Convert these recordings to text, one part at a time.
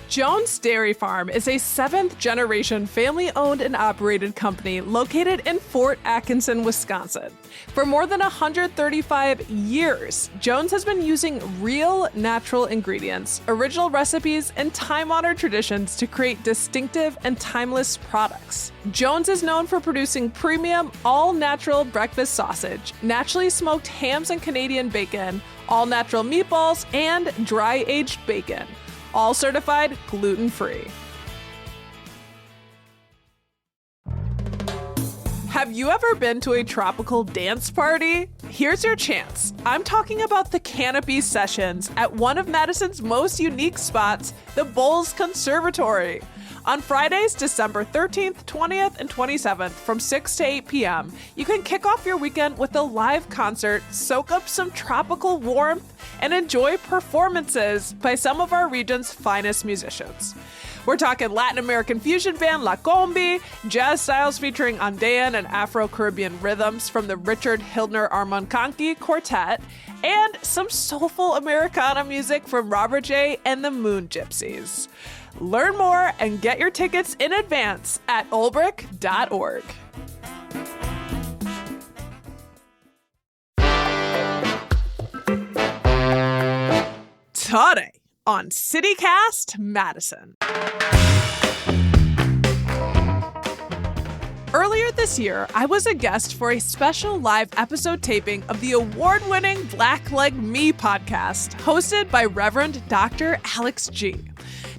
Jones Dairy Farm is a seventh-generation family-owned and operated company located in Fort Atkinson, Wisconsin. For more than 135 years, Jones has been using real, natural ingredients, original recipes, and time-honored traditions to create distinctive and timeless products. Jones is known for producing premium, all-natural breakfast sausage, naturally smoked hams and Canadian bacon, all-natural meatballs, and dry-aged bacon. All certified gluten-free. Have you ever been to a tropical dance party? Here's your chance. I'm talking about the Canopy Sessions at one of Madison's most unique spots, the Bowles Conservatory. On Fridays, December 13th, 20th, and 27th from 6 to 8 p.m., you can kick off your weekend with a live concert, soak up some tropical warmth, and enjoy performances by some of our region's finest musicians. We're talking Latin American fusion band La Combi, jazz styles featuring Andean and Afro-Caribbean rhythms from the Richard Hildner Armancanqui Quartet, and some soulful Americana music from Robert J. and the Moon Gypsies. Learn more and get your tickets in advance at olbrich.org. Today on City Cast Madison. Earlier this year, I was a guest for a special live episode taping of the award-winning Black Like Me podcast, hosted by Reverend Dr. Alex Gee.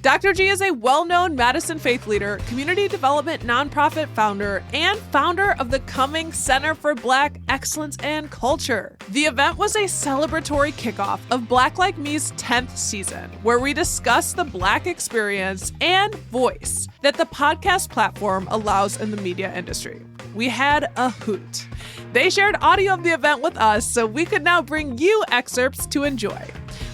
Dr. Gee is a well-known Madison faith leader, community development nonprofit founder, and founder of the Coming Center for Black Excellence and Culture. The event was a celebratory kickoff of Black Like Me's 10th season, where we discuss the Black experience and voice that the podcast platform allows in the media industry. We had a hoot. They shared audio of the event with us, so we could now bring you excerpts to enjoy.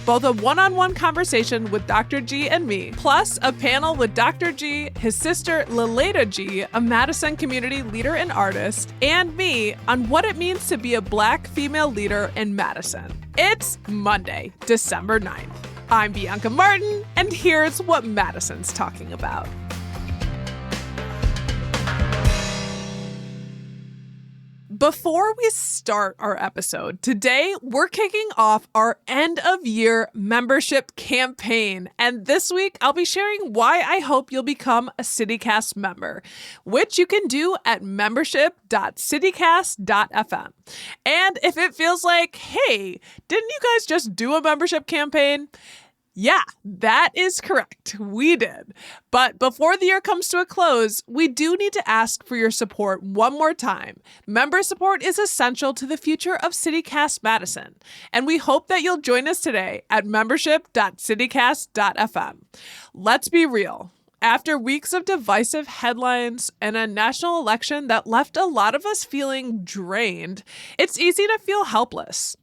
Both a one-on-one conversation with Dr. Gee and me, plus a panel with Dr. Gee, his sister Lilada Gee, a Madison community leader and artist, and me on what it means to be a Black female leader in Madison. It's Monday, December 9th. I'm Bianca Martin, and here's what Madison's talking about. Before we start our episode, today we're kicking off our end-of-year membership campaign. And this week, I'll be sharing why I hope you'll become a CityCast member, which you can do at membership.citycast.fm. And if it feels like, hey, didn't you guys just do a membership campaign? Yeah, that is correct. We did. But before the year comes to a close, we do need to ask for your support one more time. Member support is essential to the future of CityCast Madison, and we hope that you'll join us today at membership.citycast.fm. Let's be real. After weeks of divisive headlines and a national election that left a lot of us feeling drained, it's easy to feel helpless.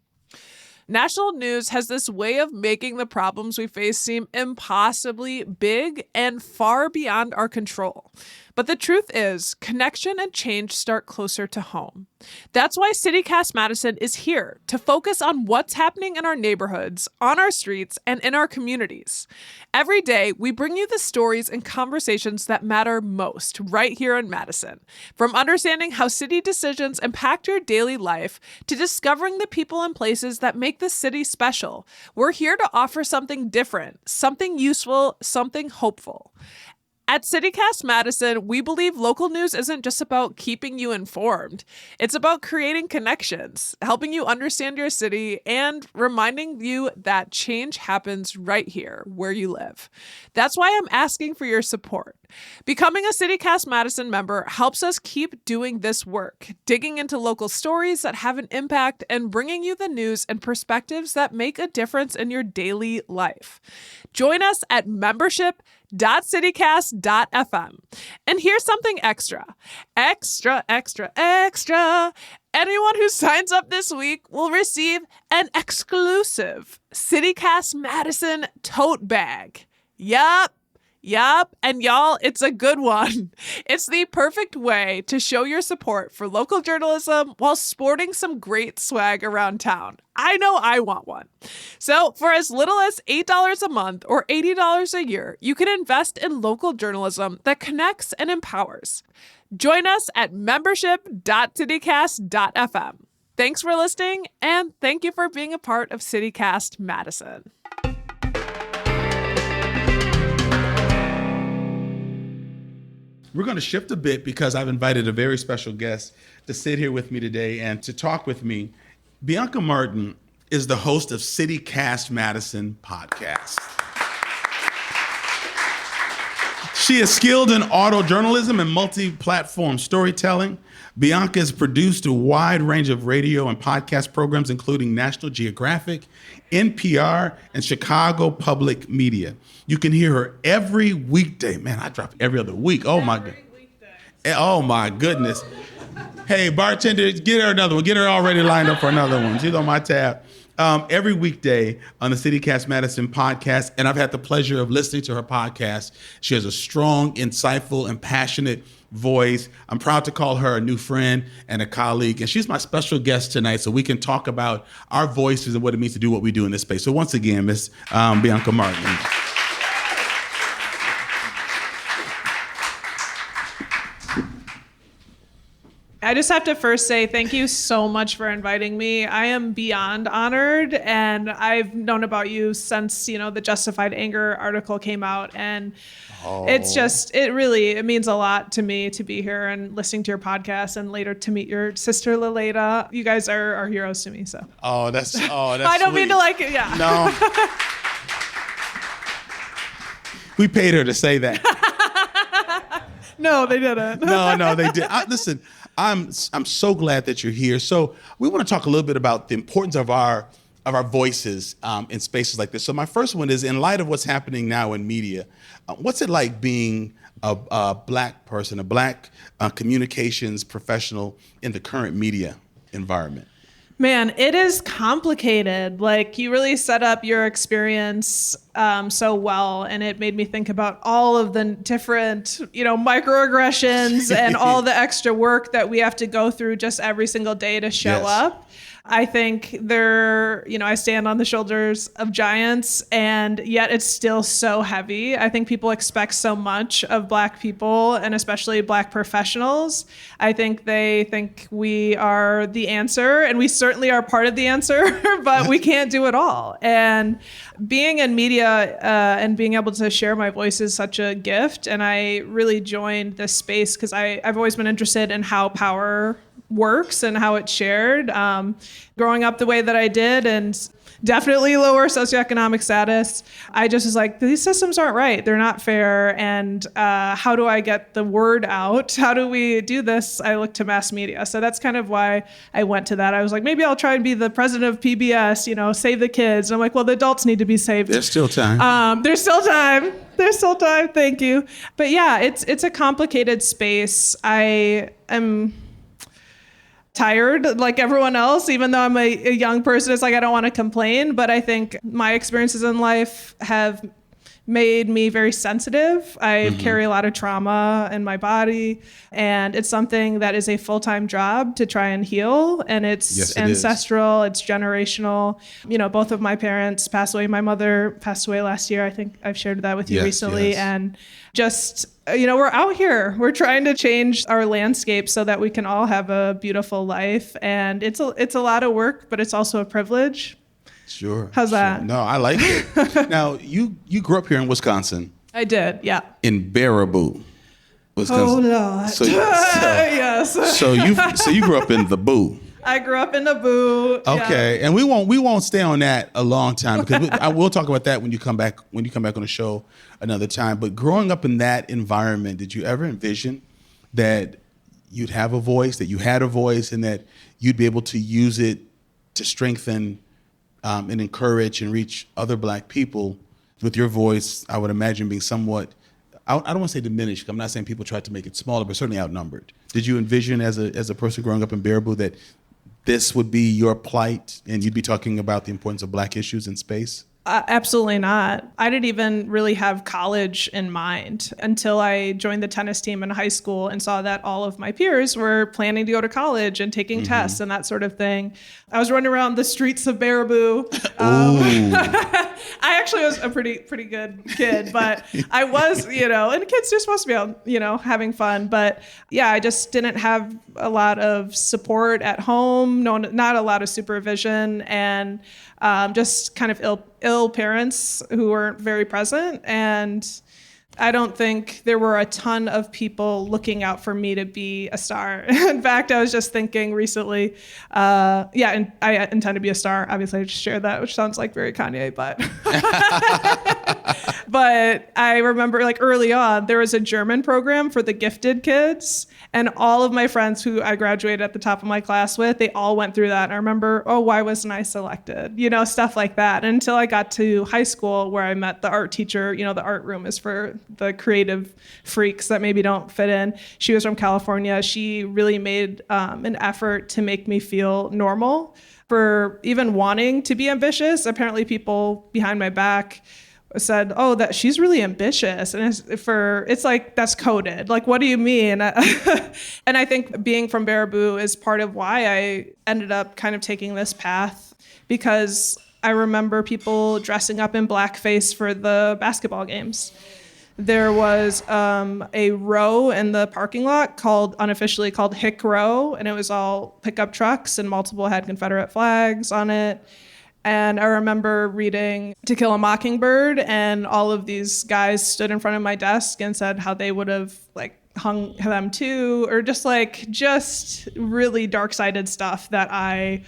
National news has this way of making the problems we face seem impossibly big and far beyond our control. But the truth is, connection and change start closer to home. That's why CityCast Madison is here to focus on what's happening in our neighborhoods, on our streets, and in our communities. Every day, we bring you the stories and conversations that matter most right here in Madison. From understanding how city decisions impact your daily life to discovering the people and places that make the city special, we're here to offer something different, something useful, something hopeful. At CityCast Madison, we believe local news isn't just about keeping you informed. It's about creating connections, helping you understand your city, and reminding you that change happens right here where you live. That's why I'm asking for your support. Becoming a CityCast Madison member helps us keep doing this work, digging into local stories that have an impact and bringing you the news and perspectives that make a difference in your daily life. Join us at membership.citycast.fm. And here's something extra. Extra. Anyone who signs up this week will receive an exclusive CityCast Madison tote bag. Yup. Yup, and y'all, it's a good one. It's the perfect way to show your support for local journalism while sporting some great swag around town. I know I want one. So, for as little as $8 a month or $80 a year, you can invest in local journalism that connects and empowers. Join us at membership.citycast.fm. Thanks for listening, and thank you for being a part of City Cast Madison. We're going to shift a bit because I've invited a very special guest to sit here with me today and to talk with me. Bianca Martin is the host of City Cast Madison podcast. She is skilled in audio journalism and multi-platform storytelling. Bianca has produced a wide range of radio and podcast programs, including National Geographic, NPR, and Chicago Public Media. You can hear her every weekday. Man, I drop every other week. Oh, my God. Oh, my goodness. Hey, bartender, get her another one. Get her already lined up for another one. She's on my tab. Every weekday on the City Cast Madison podcast, and I've had the pleasure of listening to her podcast. She has a strong, insightful, and passionate voice. I'm proud to call her a new friend and a colleague, and she's my special guest tonight so we can talk about our voices and what it means to do what we do in this space. So once again, Miss Bianca Martin. I just have to first say thank you so much for inviting me. I am beyond honored, and I've known about you since, the Justified Anger article came out, and it means a lot to me to be here and listening to your podcast and later to meet your sister Lilada. You guys are heroes to me, so. That's I don't mean to yeah. No. We paid her to say that. No, they didn't. No, they did. Listen, I'm so glad that you're here. So we want to talk a little bit about the importance of our voices in spaces like this. So my first one is, in light of what's happening now in media, what's it like being a Black person, a Black communications professional in the current media environment? Man, it is complicated. Like, you really set up your experience so well, and it made me think about all of the different, microaggressions and all the extra work that we have to go through just every single day to show up. I think I stand on the shoulders of giants, and yet it's still so heavy. I think people expect so much of Black people, and especially Black professionals. I think they think we are the answer, and we certainly are part of the answer, but we can't do it all. And being in media and being able to share my voice is such a gift. And I really joined this space because I've always been interested in how power works and how it's shared. Growing up the way that I did, and definitely lower socioeconomic status, I just was like, these systems aren't right. They're not fair. And how do I get the word out? How do we do this? I looked to mass media. So that's kind of why I went to that. I was like, maybe I'll try and be the president of PBS, save the kids. And I'm like, well, the adults need to be saved. There's still time. There's still time. There's still time. Thank you. But yeah, it's a complicated space. I am tired like everyone else, even though I'm a young person. It's like I don't want to complain, but I think my experiences in life have made me very sensitive. I carry a lot of trauma in my body, and it's something that is a full-time job to try and heal. And it's ancestral, it's generational. Both of my parents passed away. My mother passed away last year. I think I've shared that with you recently. Yes. And just, we're out here. We're trying to change our landscape so that we can all have a beautiful life. And it's a lot of work, but it's also a privilege. Sure. How's that? No, I like it. Now, you grew up here in Wisconsin. I did, yeah. In Baraboo, Wisconsin. Oh, Lord. Yes. So you grew up in the Boo. I grew up in the Boo. Okay, yeah. and we won't stay on that a long time because I will talk about that when you come back on the show another time. But growing up in that environment, did you ever envision that you'd have a voice, that you had a voice, and that you'd be able to use it to strengthen and encourage and reach other Black people with your voice? I would imagine being somewhat, I don't want to say diminished. I'm not saying people tried to make it smaller, but certainly outnumbered. Did you envision as a person growing up in Baraboo that this would be your plight and you'd be talking about the importance of Black issues in space? Absolutely not. I didn't even really have college in mind until I joined the tennis team in high school and saw that all of my peers were planning to go to college and taking tests and that sort of thing. I was running around the streets of Baraboo. I actually was a pretty good kid, but I was, and kids are supposed to be out, having fun. But yeah, I just didn't have a lot of support at home, not a lot of supervision, and just kind of ill parents who weren't very present. And I don't think there were a ton of people looking out for me to be a star. In fact, I was just thinking recently, and I intend to be a star. Obviously, I just shared that, which sounds like very Kanye, but but I remember like early on, there was a German program for the gifted kids. And all of my friends who I graduated at the top of my class with, they all went through that. And I remember, why wasn't I selected? Stuff like that. And until I got to high school where I met the art teacher, the art room is for the creative freaks that maybe don't fit in. She was from California. She really made an effort to make me feel normal for even wanting to be ambitious. Apparently people behind my back said, that she's really ambitious. And it's like, that's coded. Like, what do you mean? And I think being from Baraboo is part of why I ended up kind of taking this path, because I remember people dressing up in blackface for the basketball games. There was a row in the parking lot unofficially called Hick Row, and it was all pickup trucks and multiple had Confederate flags on it. And I remember reading To Kill a Mockingbird, and all of these guys stood in front of my desk and said how they would have like hung them too, or just really dark-sided stuff that I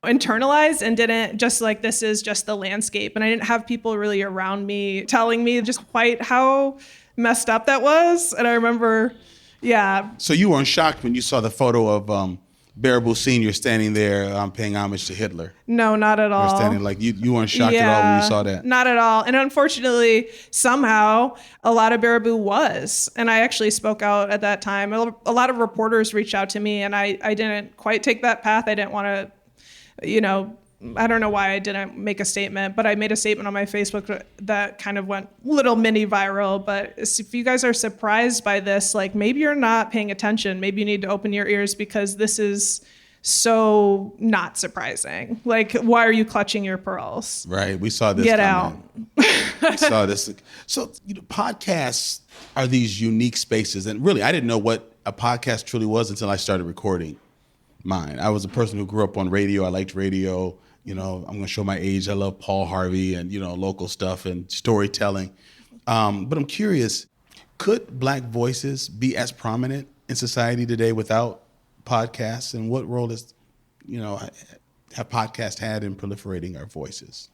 internalized and didn't just like, this is just the landscape. And I didn't have people really around me telling me just quite how messed up that was. And I remember, yeah. So you weren't shocked when you saw the photo of Baraboo Sr. standing there paying homage to Hitler? No, not at all. You're standing like you weren't shocked at all when you saw that? Not at all. And unfortunately, somehow, a lot of Baraboo was. And I actually spoke out at that time. A lot of reporters reached out to me, and I didn't quite take that path. I didn't want to, I don't know why I didn't make a statement, but I made a statement on my Facebook that kind of went little mini viral. But if you guys are surprised by this, like maybe you're not paying attention. Maybe you need to open your ears, because this is so not surprising. Like, why are you clutching your pearls? Right. We saw this. Get out. We saw this. So podcasts are these unique spaces. And really, I didn't know what a podcast truly was until I started recording mine. I was a person who grew up on radio. I liked radio. I'm going to show my age. I love Paul Harvey and, local stuff and storytelling. But I'm curious, could Black voices be as prominent in society today without podcasts? And what role have podcasts had in proliferating our voices?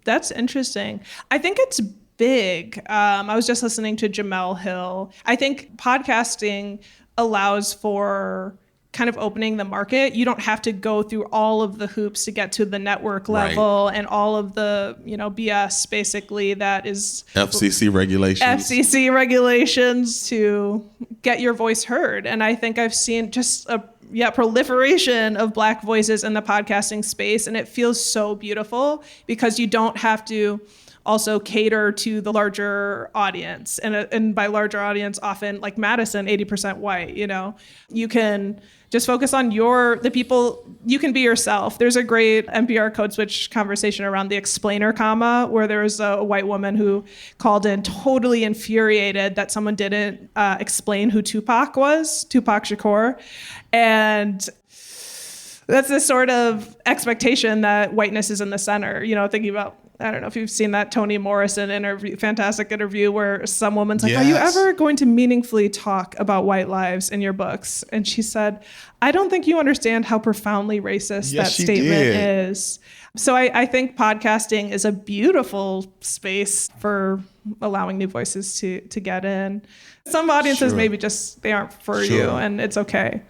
That's interesting. I think it's big. I was just listening to Jamel Hill. I think podcasting allows for kind of opening the market. You don't have to go through all of the hoops to get to the network level, right, and all of the, BS basically that is FCC regulations to get your voice heard. And I think I've seen just a proliferation of Black voices in the podcasting space. And it feels so beautiful because you don't have to also cater to the larger audience. And by larger audience, often like Madison, 80% white, you can just focus on the people. You can be yourself. There's a great NPR Code Switch conversation around the explainer comma, where there was a white woman who called in totally infuriated that someone didn't explain who Tupac was, Tupac Shakur. And that's this sort of expectation that whiteness is in the center, thinking about, I don't know if you've seen that Toni Morrison fantastic interview where some woman's like, yes, are you ever going to meaningfully talk about white lives in your books? And she said, I don't think you understand how profoundly racist that statement is. So I think podcasting is a beautiful space for allowing new voices to get in. Some audiences maybe just, they aren't for you, and it's okay.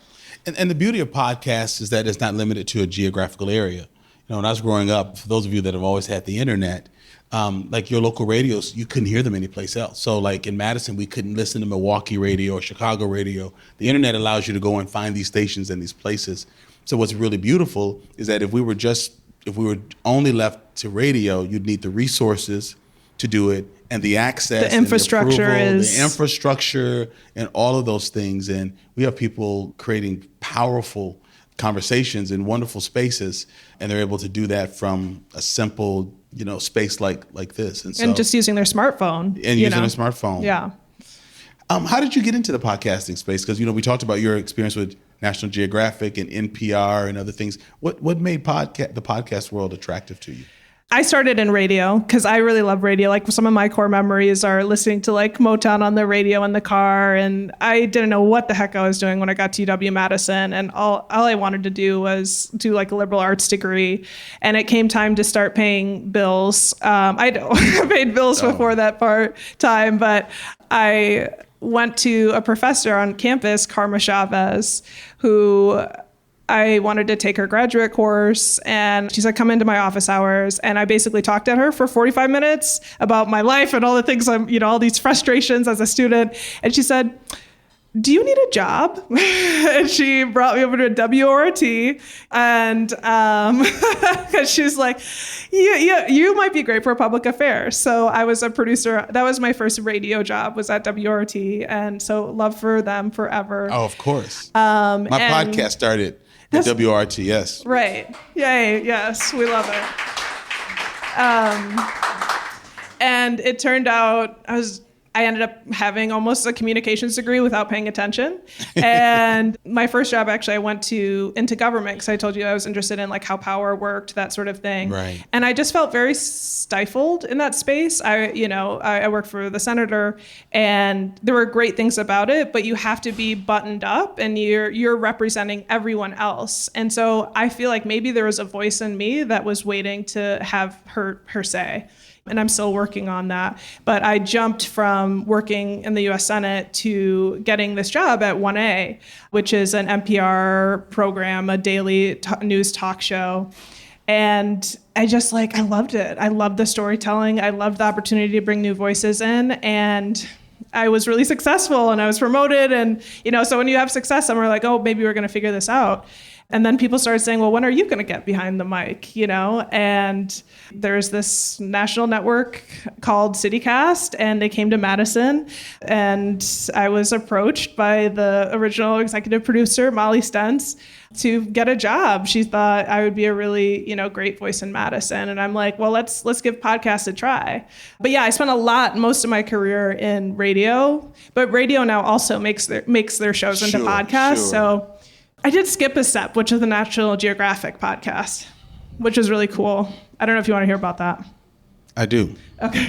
And the beauty of podcasts is that it's not limited to a geographical area. When I was growing up, for those of you that have always had the internet, like your local radios, you couldn't hear them anyplace else. So like in Madison, we couldn't listen to Milwaukee radio or Chicago radio. The internet allows you to go and find these stations and these places. So what's really beautiful is that if we were just if we were only left to radio, you'd need the resources to do it and the access, the infrastructure and the infrastructure and all of those things. And we have people creating powerful conversations in wonderful spaces, and they're able to do that from a simple, space like this. And so, and just using their smartphone. And using a smartphone. Yeah. How did you get into the podcasting space? Because, we talked about your experience with National Geographic and NPR and other things. What made the podcast world attractive to you? I started in radio because I really love radio. Like some of my core memories are listening to like Motown on the radio in the car. And I didn't know what the heck I was doing when I got to UW-Madison. And all I wanted to do was do like a liberal arts degree. And it came time to start paying bills. I paid bills before that time, but I went to a professor on campus, Karma Chavez, who I wanted to take her graduate course, and she said, come into my office hours. And I basically talked at her for 45 minutes about my life and all the things all these frustrations as a student. And she said, do you need a job? And she brought me over to WRT, and because she's like, you might be great for public affairs. So I was a producer. That was my first radio job, was at WRT. And so love for them forever. Oh, of course. My podcast started at WRT, yes. Right. Yay, yes, we love it. And it turned out I ended up having almost a communications degree without paying attention. And my first job, actually, I went into government because I told you I was interested in like how power worked, that sort of thing. Right. And I just felt very stifled in that space. I worked for the senator, and there were great things about it, but you have to be buttoned up and you're representing everyone else. And so I feel like maybe there was a voice in me that was waiting to have her say. And I'm still working on that. But I jumped from working in the U.S. Senate to getting this job at 1A, which is an NPR program, a daily news talk show. And I loved it. I loved the storytelling. I loved the opportunity to bring new voices in. And I was really successful, and I was promoted. And, so when you have success, some are like, oh, maybe we're going to figure this out. And then people started saying, well, when are you going to get behind the mic? And there's this national network called City Cast, and they came to Madison. And I was approached by the original executive producer, Molly Stentz, to get a job. She thought I would be a really, great voice in Madison. And I'm like, well, let's give podcasts a try. But yeah, I spent most of my career in radio, but radio now also makes their shows into podcasts. Sure. So I did skip a step, which is the National Geographic podcast, which is really cool. I don't know if you want to hear about that. I do. Okay.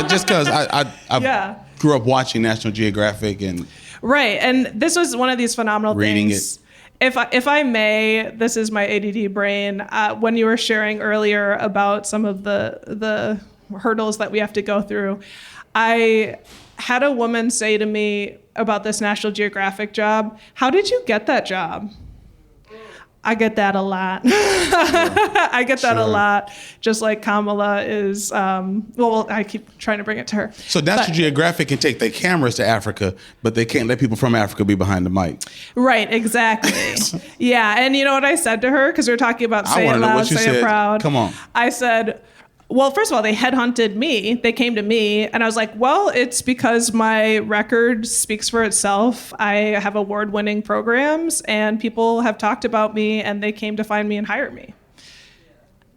Just because I grew up watching National Geographic and right, and this was one of these phenomenal reading things. it. If I may, this is my ADD brain. When you were sharing earlier about some of the hurdles that we have to go through, I had a woman say to me about this National Geographic job, how did you get that job? I get that a lot. I get that a lot. Just like Kamala is, I keep trying to bring it to her. So National Geographic can take their cameras to Africa, but they can't let people from Africa be behind the mic. Right, exactly. Yeah, and you know what I said to her? Because we were talking about say it loud, say it proud. Come on. I said, well, first of all, they headhunted me. They came to me, and I was like, well, it's because my record speaks for itself. I have award-winning programs, and people have talked about me, and they came to find me and hire me.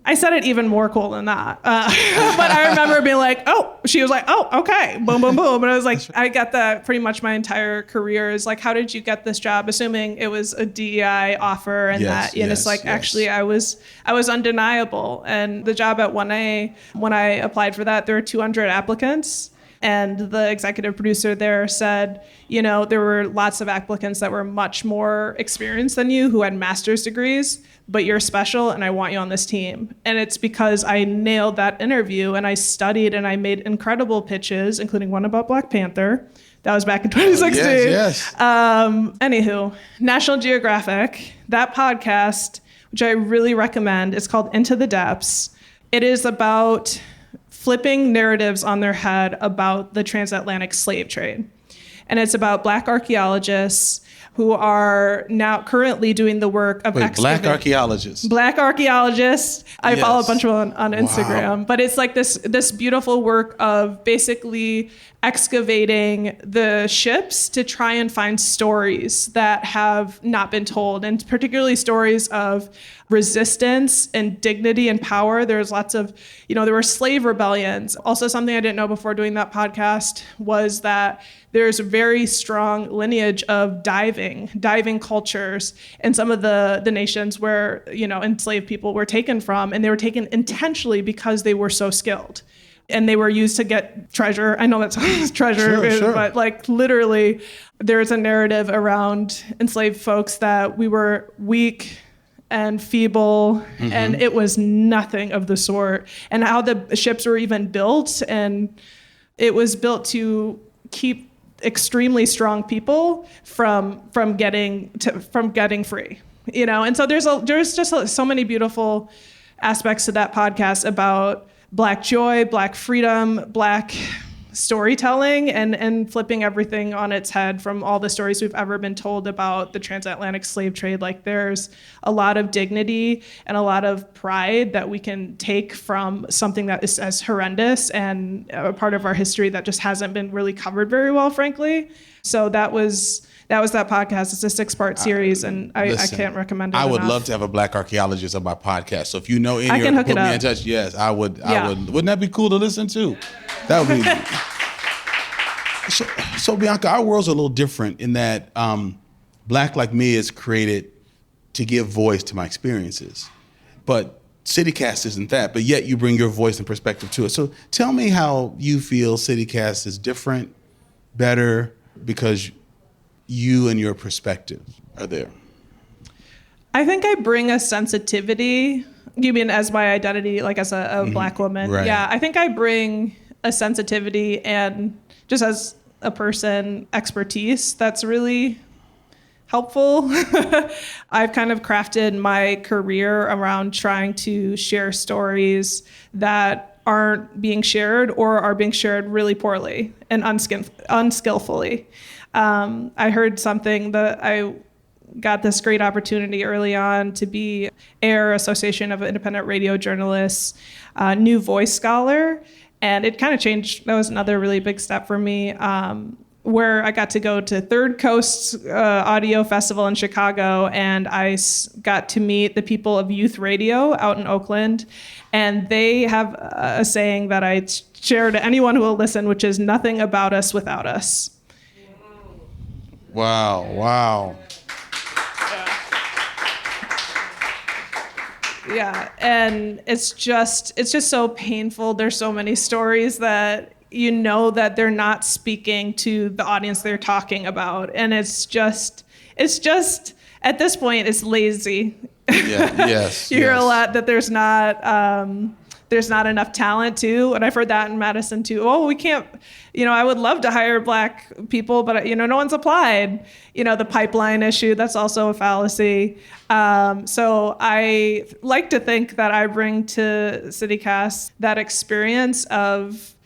I said it even more cool than that. But I remember being like, she was like, okay, boom, boom, boom. And I was like, I got that pretty much my entire career is like, how did you get this job? Assuming it was a DEI offer and it's like, actually, I was undeniable. And the job at 1A, when I applied for that, there were 200 applicants. And the executive producer there said, there were lots of applicants that were much more experienced than you who had master's degrees, but you're special and I want you on this team. And it's because I nailed that interview and I studied and I made incredible pitches, including one about Black Panther. That was back in 2016. Yes. Anywho, National Geographic, that podcast, which I really recommend, is called Into the Depths. It is about flipping narratives on their head about the transatlantic slave trade. And it's about Black archaeologists, who are now currently doing the work of Black archaeologists. Black archaeologists. I Yes. follow a bunch of them on Instagram. Wow. But it's like this beautiful work of basically excavating the ships to try and find stories that have not been told, and particularly stories of resistance and dignity and power. There's lots of, there were slave rebellions. Also, something I didn't know before doing that podcast was that there's a very strong lineage of diving cultures in some of the nations where, enslaved people were taken from, and they were taken intentionally because they were so skilled. And they were used to get treasure. I know that's treasure, Sure. but like literally there's a narrative around enslaved folks that we were weak and feeble, and it was nothing of the sort. And how the ships were even built, and it was built to keep extremely strong people from getting free, And so there's just so many beautiful aspects to that podcast about Black joy, Black freedom, Black storytelling, and flipping everything on its head from all the stories we've ever been told about the transatlantic slave trade. Like, there's a lot of dignity and a lot of pride that we can take from something that is as horrendous and a part of our history that just hasn't been really covered very well, frankly. So that was that podcast. It's a 6-part series, and I can't recommend it I would enough. love to have a Black archaeologist on my podcast. So if you know any, I can hook put it me up. in touch. Yes, I would. Yeah. Wouldn't that be cool to listen to? That would be. So Bianca, our world's a little different in that Black Like Me is created to give voice to my experiences, but City Cast isn't that. But yet you bring your voice and perspective to it. So tell me how you feel City Cast is different, better, because you and your perspective are there. I think I bring a sensitivity. You mean as my identity, like as a Black woman? Right. Yeah, I think I bring a sensitivity and just as a person, expertise that's really helpful. I've kind of crafted my career around trying to share stories that aren't being shared or are being shared really poorly and unskillfully. I heard something that I got this great opportunity early on to be AIR, Association of Independent Radio Journalists, new voice scholar. And it kind of changed. That was another really big step for me, where I got to go to Third Coast Audio Festival in Chicago, and I got to meet the people of Youth Radio out in Oakland. And they have a saying that I share to anyone who will listen, which is nothing about us without us. Wow. Yeah, and it's just so painful. There's so many stories that that they're not speaking to the audience they're talking about, and it's just at this point it's lazy. Yeah. Yes. You hear a lot that there's not enough talent too, and I've heard that in Madison too. Oh, we can't. I would love to hire Black people, but no one's applied. The pipeline issue, that's also a fallacy. So I like to think that I bring to CityCast that experience of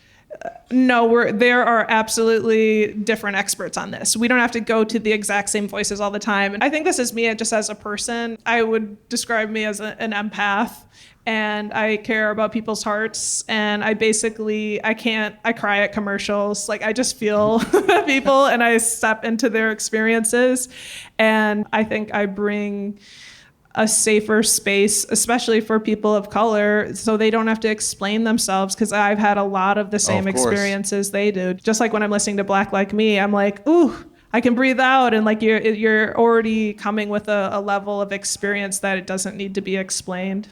there are absolutely different experts on this. We don't have to go to the exact same voices all the time. And I think this is me just as a person. I would describe me as an empath. And I care about people's hearts, and I cry at commercials. Like, I just feel people, and I step into their experiences. And I think I bring a safer space, especially for people of color, so they don't have to explain themselves, because I've had a lot of the same experiences they do. Just like when I'm listening to Black Like Me, I'm like, ooh, I can breathe out, and like you're already coming with a level of experience that it doesn't need to be explained.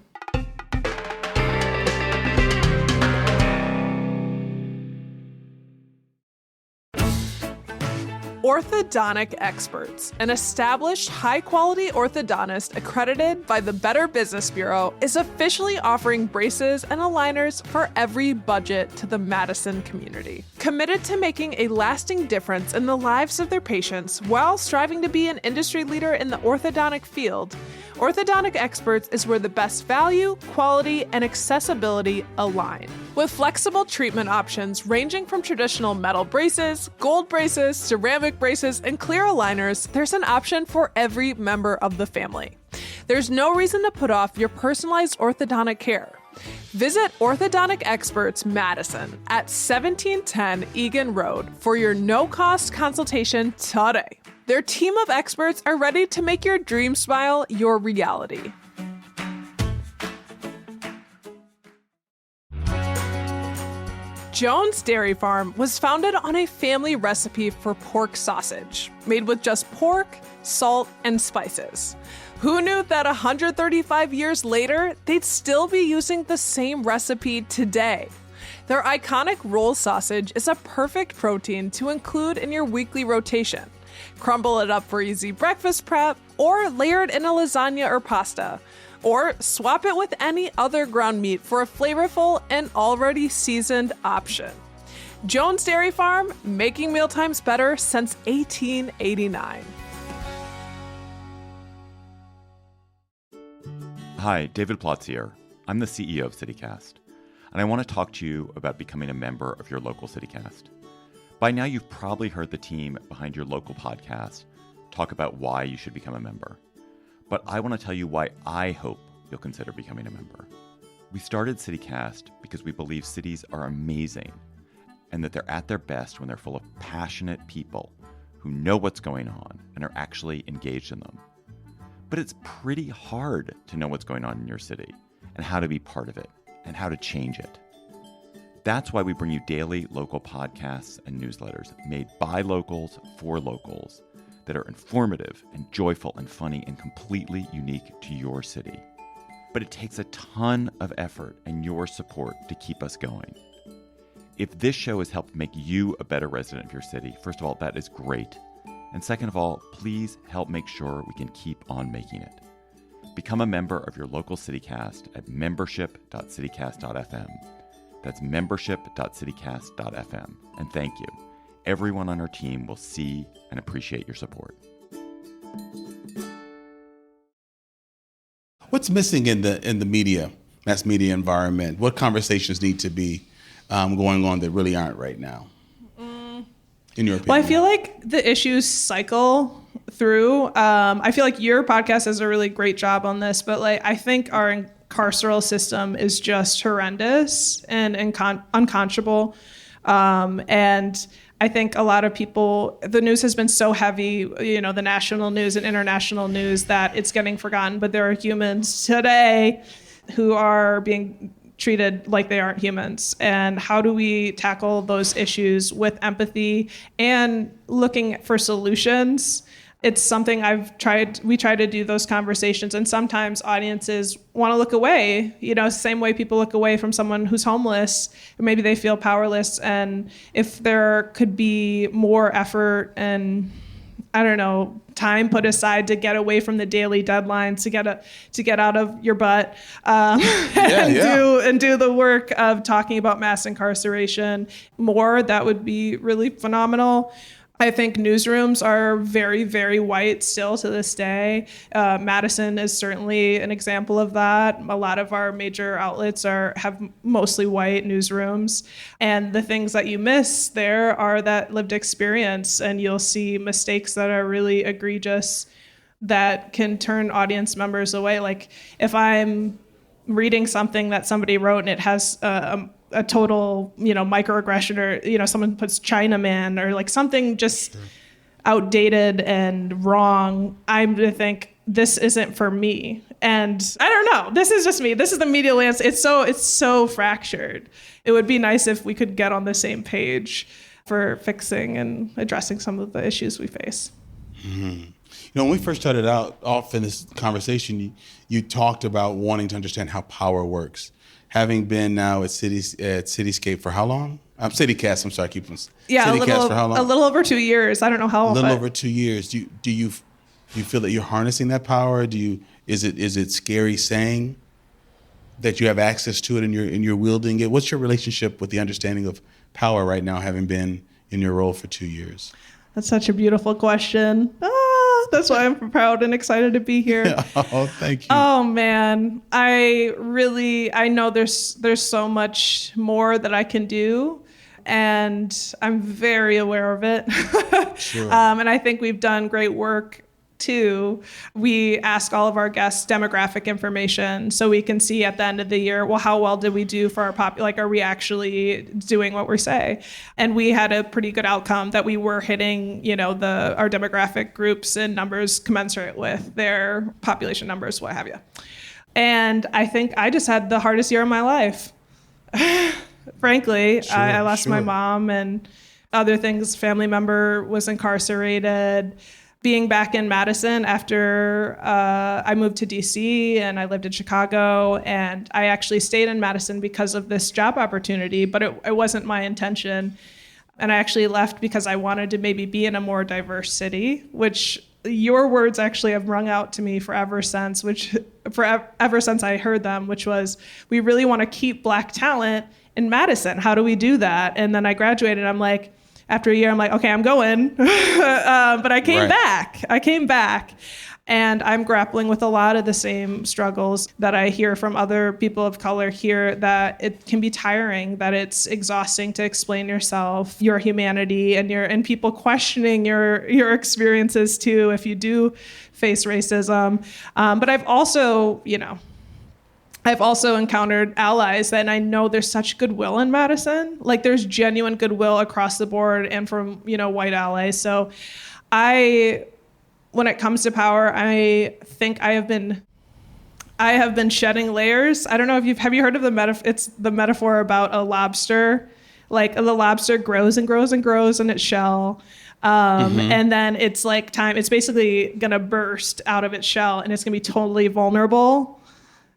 Orthodontic Experts, an established high-quality orthodontist accredited by the Better Business Bureau, is officially offering braces and aligners for every budget to the Madison community. Committed to making a lasting difference in the lives of their patients while striving to be an industry leader in the orthodontic field, Orthodontic Experts is where the best value, quality, and accessibility align. With flexible treatment options ranging from traditional metal braces, gold braces, ceramic braces, and clear aligners, there's an option for every member of the family. There's no reason to put off your personalized orthodontic care. Visit Orthodontic Experts Madison at 1710 Egan Road for your no-cost consultation today. Their team of experts are ready to make your dream smile your reality. Jones Dairy Farm was founded on a family recipe for pork sausage, made with just pork, salt, and spices. Who knew that 135 years later, they'd still be using the same recipe today? Their iconic roll sausage is a perfect protein to include in your weekly rotation. Crumble it up for easy breakfast prep, or layer it in a lasagna or pasta. Or swap it with any other ground meat for a flavorful and already seasoned option. Jones Dairy Farm, making mealtimes better since 1889. Hi, David Plotz here. I'm the CEO of City Cast, and I want to talk to you about becoming a member of your local City Cast. By now, you've probably heard the team behind your local podcast talk about why you should become a member. But I want to tell you why I hope you'll consider becoming a member. We started City Cast because we believe cities are amazing and that they're at their best when they're full of passionate people who know what's going on and are actually engaged in them. But it's pretty hard to know what's going on in your city and how to be part of it and how to change it. That's why we bring you daily local podcasts and newsletters made by locals for locals that are informative and joyful and funny and completely unique to your city. But it takes a ton of effort and your support to keep us going. If this show has helped make you a better resident of your city, first of all, that is great. And second of all, please help make sure we can keep on making it. Become a member of your local CityCast at membership.citycast.fm. That's membership.citycast.fm. And thank you. Everyone on our team will see and appreciate your support. What's missing in the media, mass media environment? What conversations need to be going on that really aren't right now? In your opinion? Well, I feel like the issues cycle through. I feel like your podcast does a really great job on this, but like I think our carceral system is just horrendous and unconscionable. And I think a lot of people, the news has been so heavy, the national news and international news, that it's getting forgotten. But there are humans today who are being treated like they aren't humans. And how do we tackle those issues with empathy and looking for solutions? It's something we try to do those conversations, and sometimes audiences want to look away, same way people look away from someone who's homeless, or maybe they feel powerless. And if there could be more effort and, time put aside to get away from the daily deadlines, to get out of your butt, and do the work of talking about mass incarceration more, that would be really phenomenal. I think newsrooms are very, very white still to this day. Madison is certainly an example of that. A lot of our major outlets have mostly white newsrooms. And the things that you miss there are that lived experience, and you'll see mistakes that are really egregious that can turn audience members away. Like if I'm reading something that somebody wrote and it has a total, microaggression, or, someone puts Chinaman or like something just outdated and wrong, I'm to think this isn't for me. And I don't know, this is just me. This is the media landscape. It's so fractured. It would be nice if we could get on the same page for fixing and addressing some of the issues we face. Mm-hmm. When we first started out off in this conversation, you talked about wanting to understand how power works. Having been now at Cityscape for how long? CityCast, I'm sorry, CityCast for how long? A little over 2 years. I don't know how long. A little over 2 years. Do you feel that you're harnessing that power? Is it scary saying that you have access to it and you're wielding it? What's your relationship with the understanding of power right now, having been in your role for 2 years? That's such a beautiful question. That's why I'm proud and excited to be here. Oh, thank you. Oh man, I know there's so much more that I can do, and I'm very aware of it. Sure. And I think we've done great work too. We ask all of our guests demographic information so we can see at the end of the year, well, how well did we do for our are we actually doing what we say? And we had a pretty good outcome that we were hitting, our demographic groups and numbers commensurate with their population numbers, what have you. And I think I just had the hardest year of my life. Frankly, Sure, I lost my sure. mom and other things. Family member was incarcerated. Being back in Madison after I moved to DC and I lived in Chicago, and I actually stayed in Madison because of this job opportunity, but it wasn't my intention. And I actually left because I wanted to maybe be in a more diverse city, which your words actually have rung out to me ever since I heard them, which was, we really want to keep Black talent in Madison. How do we do that? And then I graduated. I'm like, after a year, I'm like, okay, I'm going. But I came back. And I'm grappling with a lot of the same struggles that I hear from other people of color here, that it can be tiring, that it's exhausting to explain yourself, your humanity, and people questioning your experiences too if you do face racism. But I've also encountered allies, and I know there's such goodwill in Madison. Like, there's genuine goodwill across the board and from, white allies. So when it comes to power, I think I have been shedding layers. I don't know if have you heard of it's the metaphor about a lobster. Like, the lobster grows and grows and grows in its shell. And then it's like it's basically gonna burst out of its shell, and it's gonna be totally vulnerable,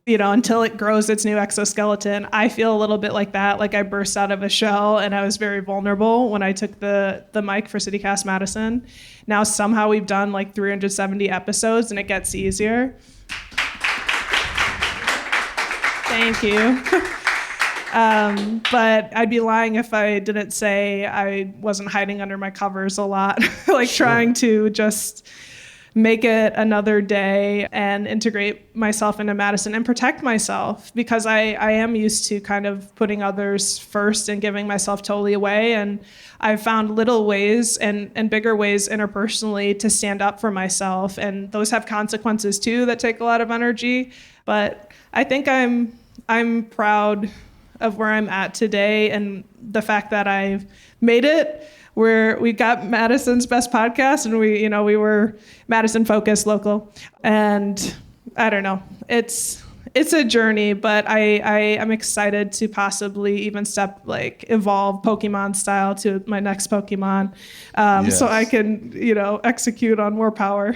until it grows its new exoskeleton. I feel a little bit like that. Like, I burst out of a shell and I was very vulnerable when I took the mic for City Cast Madison. Now somehow we've done like 370 episodes and it gets easier. Thank you. But I'd be lying if I didn't say I wasn't hiding under my covers a lot, like Sure. trying to just make it another day and integrate myself into Madison and protect myself, because I am used to kind of putting others first and giving myself totally away. And I've found little ways and bigger ways interpersonally to stand up for myself. And those have consequences too that take a lot of energy. But I think I'm proud of where I'm at today and the fact that I've made it. We got Madison's best podcast, and we were Madison focused, local, and I don't know. It's a journey, but I am excited to possibly even evolve Pokemon style to my next Pokemon, Yes. so I can execute on more power.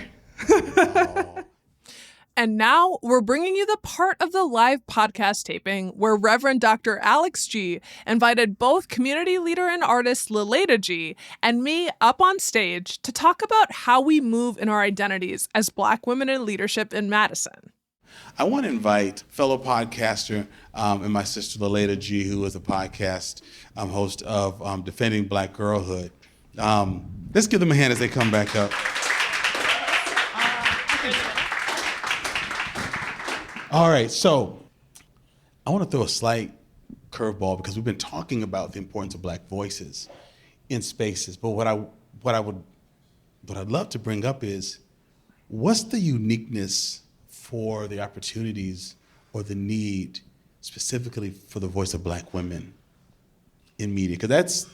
And now we're bringing you the part of the live podcast taping where Reverend Dr. Alex Gee invited both community leader and artist Lilada Gee and me up on stage to talk about how we move in our identities as Black women in leadership in Madison. I want to invite fellow podcaster and my sister Lilada Gee, who is a podcast host of Defending Black Girlhood. Let's give them a hand as they come back up. All right, so I want to throw a slight curveball because we've been talking about the importance of Black voices in spaces. But what I'd love to bring up is, what's the uniqueness for the opportunities or the need specifically for the voice of Black women in media? Because that's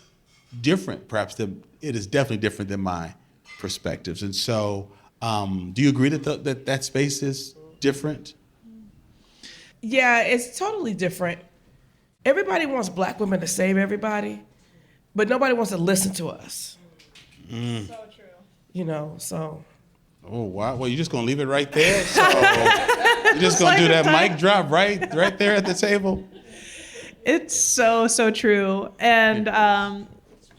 different, perhaps. It is definitely different than my perspectives. And so, do you agree that that space is different? Yeah, it's totally different. Everybody wants Black women to save everybody, but nobody wants to listen to us. So true. So. Oh, wow. Well, you're just going to leave it right there? So you're just going to do that mic drop right there at the table? It's so true. And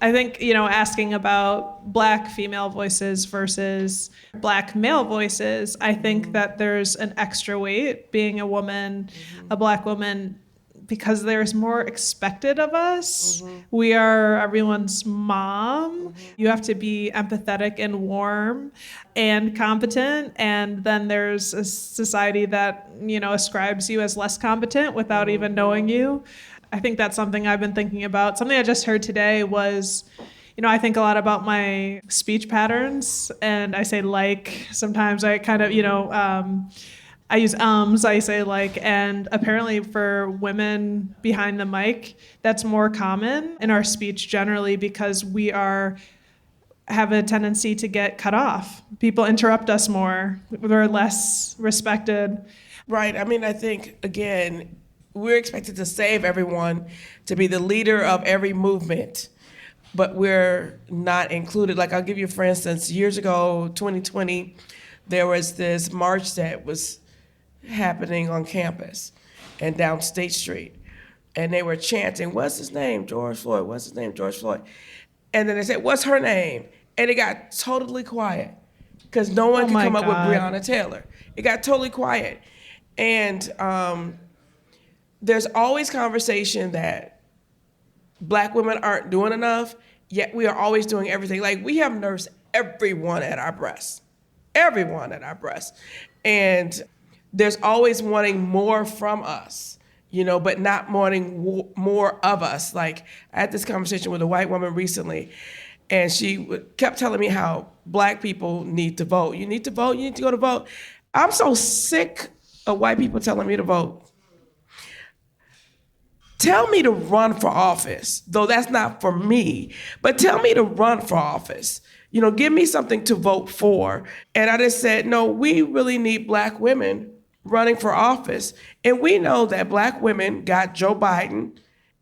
I think, asking about Black female voices versus Black male voices, I think that there's an extra weight being a woman, a Black woman, because there's more expected of us. We are everyone's mom. You have to be empathetic and warm and competent. And then there's a society that, ascribes you as less competent without even knowing you. I think that's something I've been thinking about. Something I just heard today was, I think a lot about my speech patterns, and I say like. Sometimes I kind of, I use I say like, and apparently for women behind the mic, that's more common in our speech generally because we have a tendency to get cut off. People interrupt us more. We're less respected. Right. I mean, I think, again, we're expected to save everyone, to be the leader of every movement, but we're not included. Like, I'll give you, for instance, years ago, 2020, there was this march that was happening on campus and down State Street. And they were chanting, "What's his name? George Floyd. What's his name? George Floyd." And then they said, "What's her name?" And it got totally quiet because no one could come up with Breonna Taylor. It got totally quiet. And there's always conversation that Black women aren't doing enough, yet we are always doing everything. Like, we have nursed everyone at our breasts. And there's always wanting more from us, but not wanting more of us. Like, I had this conversation with a white woman recently, and she kept telling me how Black people need to vote. You need to vote, you need to go to vote. I'm so sick of white people telling me to vote. Tell me to run for office, though that's not for me, but tell me to run for office. Give me something to vote for. And I just said, no, we really need Black women running for office. And we know that Black women got Joe Biden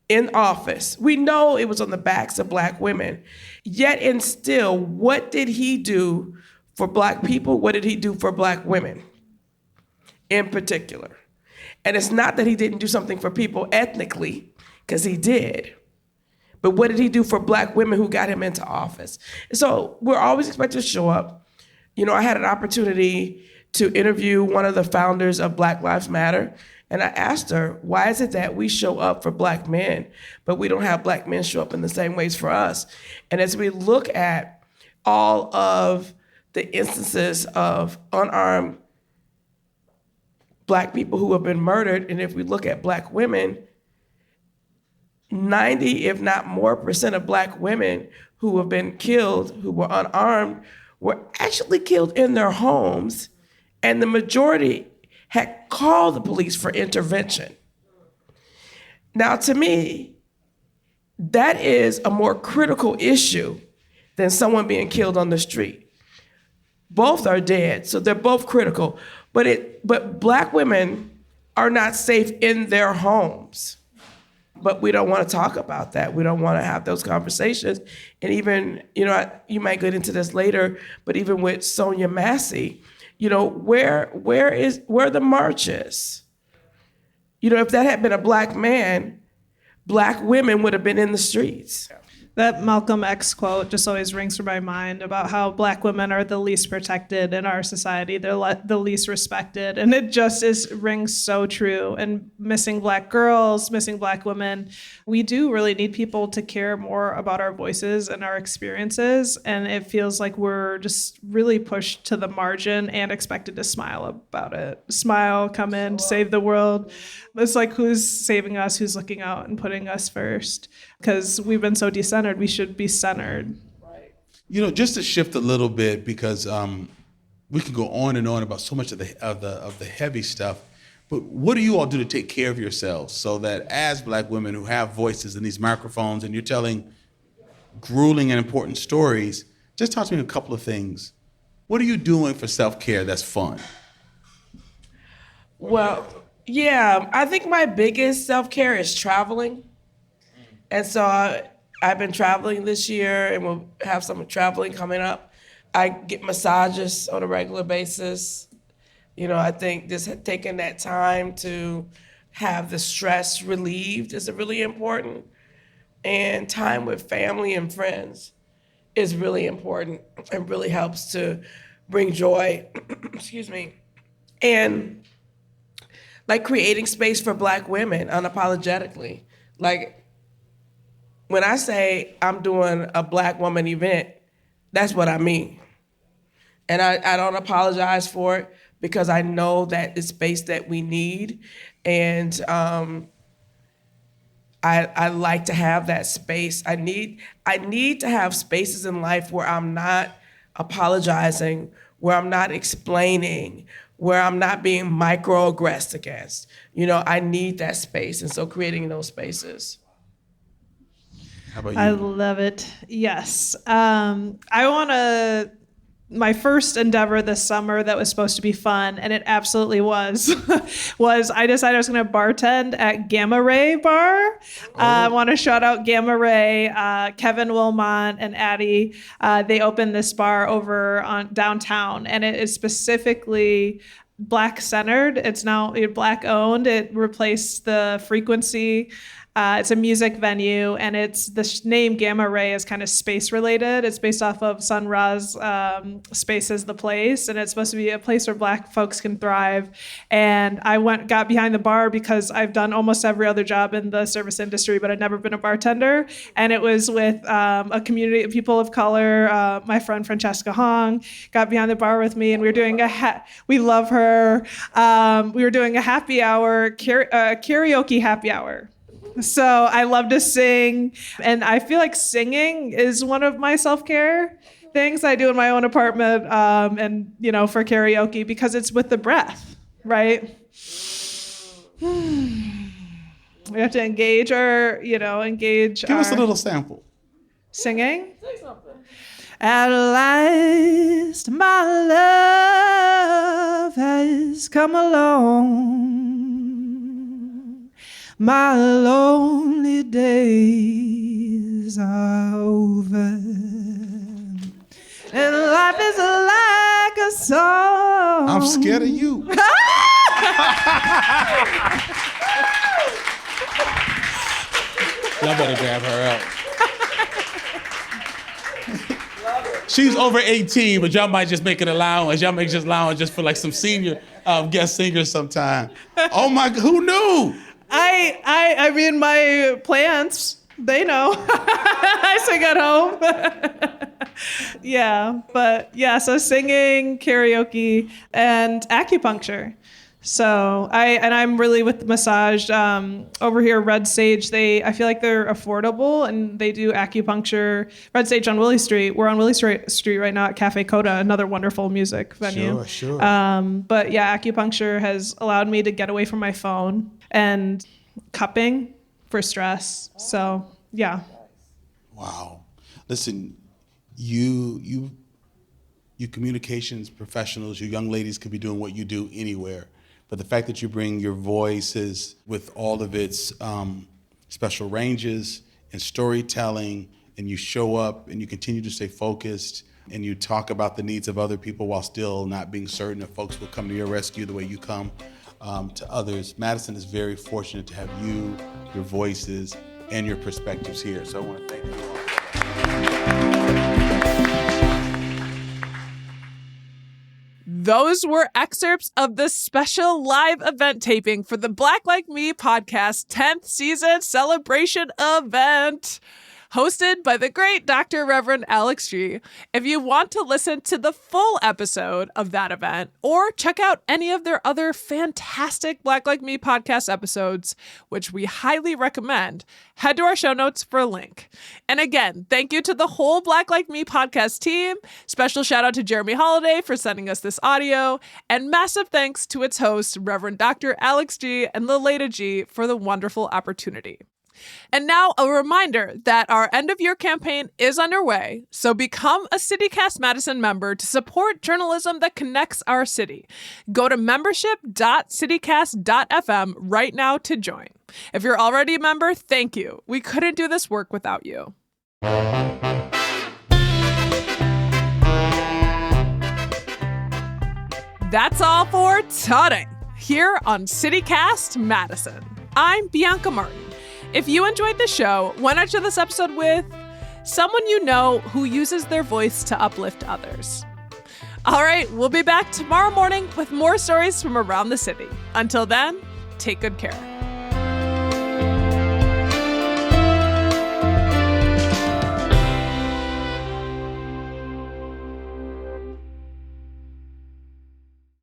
in office. We know it was on the backs of Black women. Yet and still, what did he do for Black people? What did he do for Black women in particular? And it's not that he didn't do something for people ethnically, because he did. But what did he do for Black women who got him into office? So we're always expected to show up. I had an opportunity to interview one of the founders of Black Lives Matter. And I asked her, why is it that we show up for Black men, but we don't have Black men show up in the same ways for us? And as we look at all of the instances of unarmed Black people who have been murdered, and if we look at Black women, 90, if not more percent of Black women who have been killed, who were unarmed, were actually killed in their homes, and the majority had called the police for intervention. Now, to me, that is a more critical issue than someone being killed on the street. Both are dead, so they're both critical. But Black women are not safe in their homes. But we don't want to talk about that. We don't want to have those conversations. And even, you might get into this later, but even with Sonia Massey, where are the marches? If that had been a Black man, Black women would have been in the streets. That Malcolm X quote just always rings through my mind about how Black women are the least protected in our society. They're the least respected. And it just rings so true. And missing Black girls, missing Black women, we do really need people to care more about our voices and our experiences. And it feels like we're just really pushed to the margin and expected to smile about it. Smile, come in, save the world. It's like, who's saving us, who's looking out and putting us first? Because we've been so decentered, we should be centered. Just to shift a little bit, because we could go on and on about so much of the heavy stuff. But what do you all do to take care of yourselves so that as Black women who have voices in these microphones and you're telling grueling and important stories, just talk to me a couple of things. What are you doing for self-care that's fun? Well, yeah, I think my biggest self-care is traveling. And so I've been traveling this year, and we'll have some traveling coming up. I get massages on a regular basis. I think just taking that time to have the stress relieved is really important. And time with family and friends is really important and really helps to bring joy. Excuse me. And like creating space for Black women unapologetically. Like, when I say I'm doing a Black woman event, that's what I mean. And I don't apologize for it, because I know that it's space that we need. And I like to have that space. I need to have spaces in life where I'm not apologizing, where I'm not explaining, where I'm not being microaggressed against. You know, I need that space. And so creating those spaces. How about you? I love it. Yes. My first endeavor this summer that was supposed to be fun, and it absolutely was I decided I was going to bartend at Gamma Ray Bar. I want to shout out Gamma Ray, Kevin Wilmont and Addie. They opened this bar over on downtown, and it is specifically Black centered. It's now Black owned. It replaced the Frequency. It's a music venue, and it's the name Gamma Ray is kind of space related. It's based off of Sun Ra's Space is the Place, and it's supposed to be a place where Black folks can thrive. And I got behind the bar because I've done almost every other job in the service industry, but I'd never been a bartender. And it was with a community of people of color. My friend Francesca Hong got behind the bar with me, and we were doing we love her. We were doing a happy hour, karaoke happy hour. So I love to sing, and I feel like singing is one of my self-care things I do in my own apartment, and for karaoke, because it's with the breath, right? We have to engage Give us a little sample. Singing. Say something. At last, my love has come along. My lonely days are over, and life is like a song. I'm scared of you. Y'all better grab her out. She's over 18, but y'all might just make an allowance. Y'all make just allowance just for like some senior guest singers sometime. Oh my, who knew? I mean, my plants, they know. I sing at home. So singing, karaoke, and acupuncture. So I'm really with the massage over here. Red Sage, I feel like they're affordable, and they do acupuncture. Red Sage on Willie Street. We're on Willie Street right now at Cafe Coda, another wonderful music venue. Sure. But yeah, acupuncture has allowed me to get away from my phone, and cupping for stress. So yeah. Wow. Listen, you communications professionals, you young ladies could be doing what you do anywhere. But the fact that you bring your voices with all of its special ranges and storytelling, and you show up and you continue to stay focused, and you talk about the needs of other people while still not being certain if folks will come to your rescue the way you come to others. Madison is very fortunate to have you, your voices, and your perspectives here. So I want to thank you all. Those were excerpts of the special live event taping for the Black Like Me podcast 10th season celebration event, hosted by the great Dr. Reverend Alex Gee. If you want to listen to the full episode of that event, or check out any of their other fantastic Black Like Me podcast episodes, which we highly recommend, head to our show notes for a link. And again, thank you to the whole Black Like Me podcast team. Special shout out to Jeremy Holiday for sending us this audio, and massive thanks to its host, Reverend Dr. Alex Gee and Lilada Gee, for the wonderful opportunity. And now a reminder that our end of year campaign is underway, so become a City Cast Madison member to support journalism that connects our city. Go to membership.citycast.fm right now to join. If you're already a member, thank you. We couldn't do this work without you. That's all for today here on City Cast Madison. I'm Bianca Martin. If you enjoyed the show, why not share this episode with someone you know who uses their voice to uplift others? All right, we'll be back tomorrow morning with more stories from around the city. Until then, Take good care.